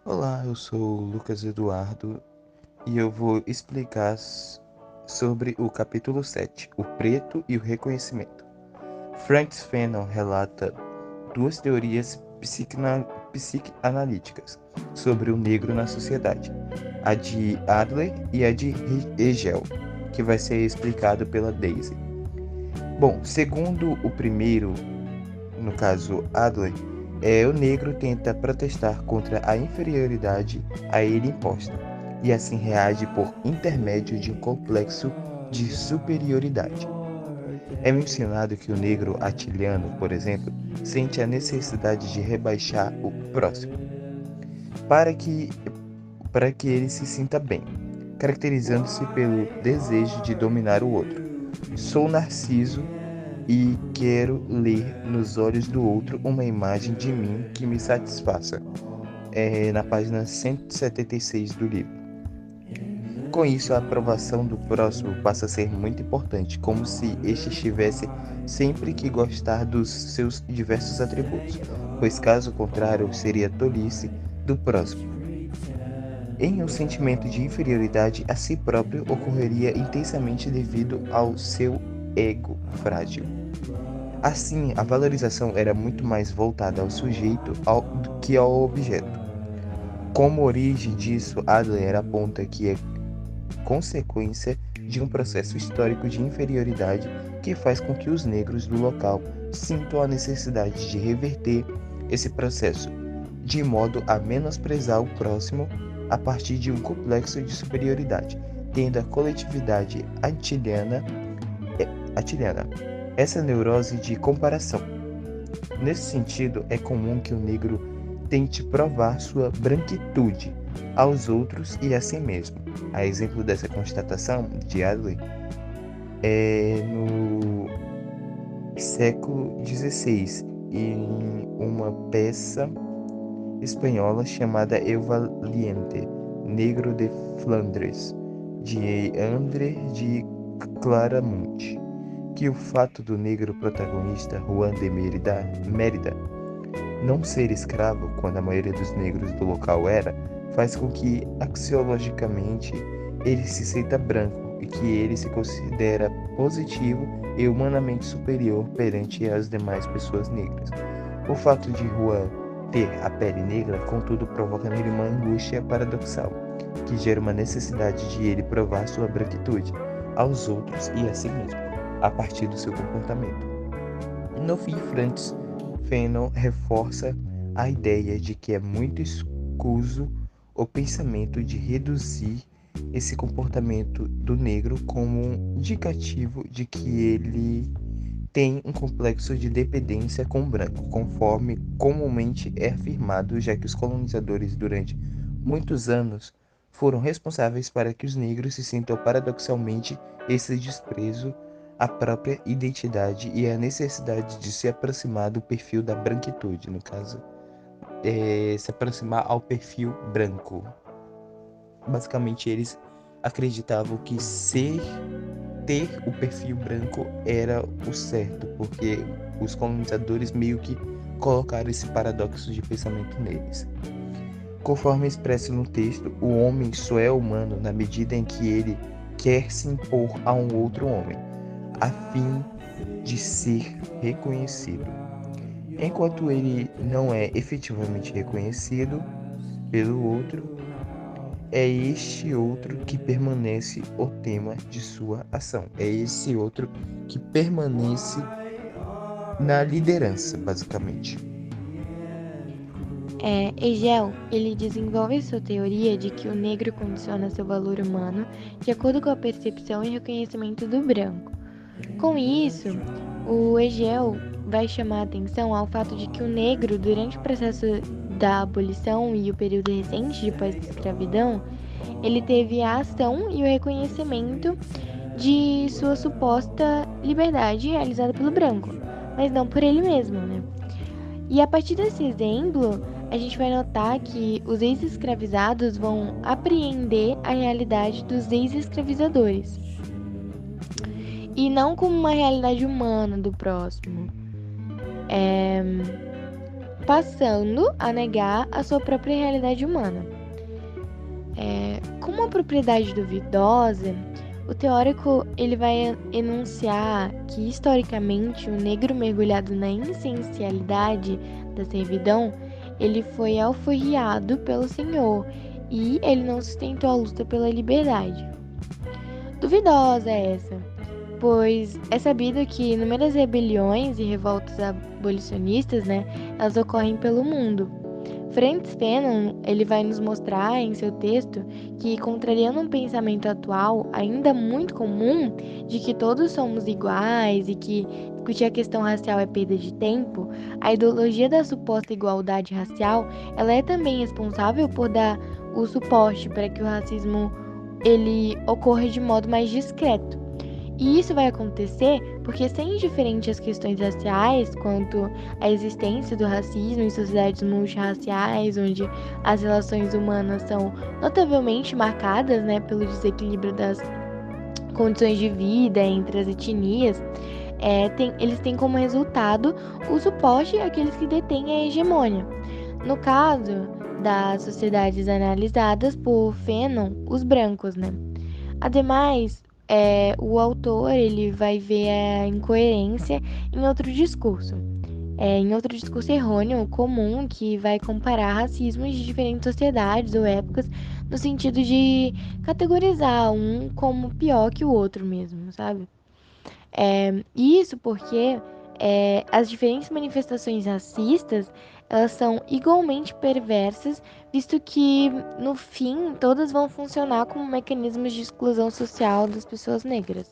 Olá, eu sou o Lucas Eduardo e eu vou explicar sobre o capítulo 7, o preto e o reconhecimento. Francis Fanon relata duas teorias psicanalíticas sobre o negro na sociedade, a de Adler e a de Hegel, que vai ser explicado pela Daisy. Bom, segundo o primeiro, no caso Adler, o negro tenta protestar contra a inferioridade a ele imposta, e assim reage por intermédio de um complexo de superioridade. É mencionado que o negro atiliano, por exemplo, sente a necessidade de rebaixar o próximo, para que, para que ele se sinta bem, caracterizando-se pelo desejo de dominar o outro. Sou Narciso e quero ler nos olhos do outro uma imagem de mim que me satisfaça. Na página 176 do livro. Com isso, a aprovação do próximo passa a ser muito importante, como se este estivesse sempre que gostar dos seus diversos atributos, pois caso contrário seria tolice do próximo. Em um sentimento de inferioridade a si próprio ocorreria intensamente devido ao seu ego frágil. Assim, a valorização era muito mais voltada ao sujeito do que ao objeto. Como origem disso, Adler aponta que é consequência de um processo histórico de inferioridade que faz com que os negros do local sintam a necessidade de reverter esse processo, de modo a menosprezar o próximo a partir de um complexo de superioridade, tendo a coletividade atiliana essa neurose de comparação. Nesse sentido, é comum que o negro tente provar sua branquitude aos outros e a si mesmo. A exemplo dessa constatação de Adler é no século XVI, em uma peça espanhola chamada El Valiente, Negro de Flandres, de André de Claramunt, que o fato do negro protagonista, Juan de Mérida, não ser escravo, quando a maioria dos negros do local era, faz com que, axiologicamente, ele se sinta branco e que ele se considera positivo e humanamente superior perante as demais pessoas negras. O fato de Juan ter a pele negra, contudo, provoca nele uma angústia paradoxal, que gera uma necessidade de ele provar sua branquitude aos outros e a si mesmo, a partir do seu comportamento. No fim, Francis Fanon reforça a ideia de que é muito escuso o pensamento de reduzir esse comportamento do negro como um indicativo de que ele tem um complexo de dependência com o branco, conforme comumente é afirmado, já que os colonizadores durante muitos anos foram responsáveis para que os negros se sintam paradoxalmente esse desprezo à própria identidade e a necessidade de se aproximar do perfil da branquitude, no caso, se aproximar ao perfil branco. Basicamente, eles acreditavam que ter o perfil branco era o certo, porque os colonizadores meio que colocaram esse paradoxo de pensamento neles. Conforme expresso no texto, o homem só é humano na medida em que ele quer se impor a um outro homem, a fim de ser reconhecido. Enquanto ele não é efetivamente reconhecido pelo outro, é este outro que permanece o tema de sua ação. É esse outro que permanece na liderança, basicamente. Hegel, ele desenvolve sua teoria de que o negro condiciona seu valor humano de acordo com a percepção e reconhecimento do branco. Com isso, o Hegel vai chamar a atenção ao fato de que o negro, durante o processo da abolição e o período recente de pós-escravidão, ele teve a ação e o reconhecimento de sua suposta liberdade realizada pelo branco, mas não por ele mesmo, né? E a partir desse exemplo, a gente vai notar que os ex-escravizados vão apreender a realidade dos ex-escravizadores, e não como uma realidade humana do próximo. passando a negar a sua própria realidade humana. Com uma propriedade duvidosa, o teórico ele vai enunciar que, historicamente, o negro mergulhado na essencialidade da servidão, ele foi alforriado pelo Senhor e ele não sustentou a luta pela liberdade. Duvidosa essa, pois é sabido que inúmeras rebeliões e revoltas abolicionistas, elas ocorrem pelo mundo. Francis Fanon, ele vai nos mostrar em seu texto que, contrariando um pensamento atual ainda muito comum de que todos somos iguais e que discutir a questão racial é perda de tempo, a ideologia da suposta igualdade racial, ela é também responsável por dar o suporte para que o racismo ele ocorra de modo mais discreto. E isso vai acontecer porque, sendo indiferente às questões raciais, quanto à existência do racismo em sociedades multirraciais, onde as relações humanas são notavelmente marcadas, pelo desequilíbrio das condições de vida entre as etnias, eles têm como resultado o suporte àqueles que detêm a hegemônia. No caso das sociedades analisadas por Fanon, os brancos, Ademais, o autor ele vai ver a incoerência em outro discurso. Em outro discurso errôneo, comum, que vai comparar racismos de diferentes sociedades ou épocas no sentido de categorizar um como pior que o outro mesmo, sabe? Isso porque as diferentes manifestações racistas, elas são igualmente perversas, visto que, no fim, todas vão funcionar como mecanismos de exclusão social das pessoas negras,